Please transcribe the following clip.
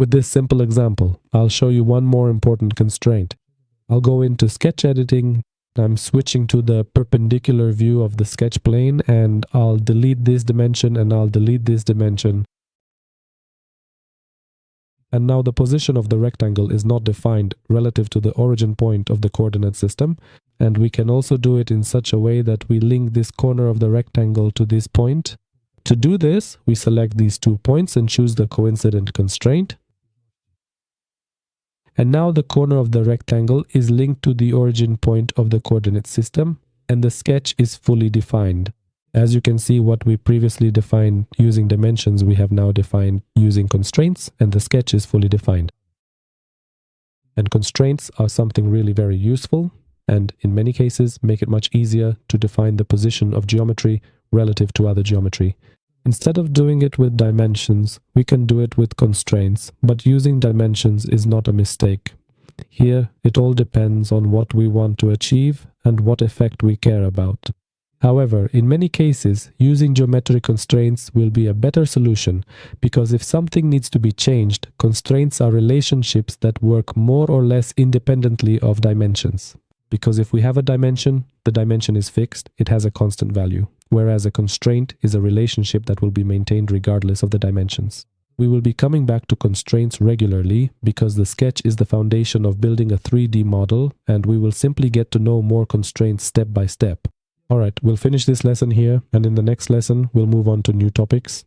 With this simple example, I'll show you one more important constraint. I'll go into sketch editing. I'm switching to the perpendicular view of the sketch plane, and I'll delete this dimension and I'll delete this dimension. And now the position of the rectangle is not defined relative to the origin point of the coordinate system. And we can also do it in such a way that we link this corner of the rectangle to this point. To do this, we select these 2 points and choose the coincident constraint. And now the corner of the rectangle is linked to the origin point of the coordinate system, and the sketch is fully defined. As you can see, what we previously defined using dimensions, we have now defined using constraints, and the sketch is fully defined. And constraints are something really very useful, and in many cases make it much easier to define the position of geometry relative to other geometry. Instead of doing it with dimensions, we can do it with constraints, but using dimensions is not a mistake. Here, it all depends on what we want to achieve and what effect we care about. However, in many cases, using geometric constraints will be a better solution, because if something needs to be changed, constraints are relationships that work more or less independently of dimensions. Because if we have a dimension, the dimension is fixed, it has a constant value, whereas a constraint is a relationship that will be maintained regardless of the dimensions. We will be coming back to constraints regularly because the sketch is the foundation of building a 3D model, and we will simply get to know more constraints step by step. Alright, we'll finish this lesson here, and in the next lesson we'll move on to new topics.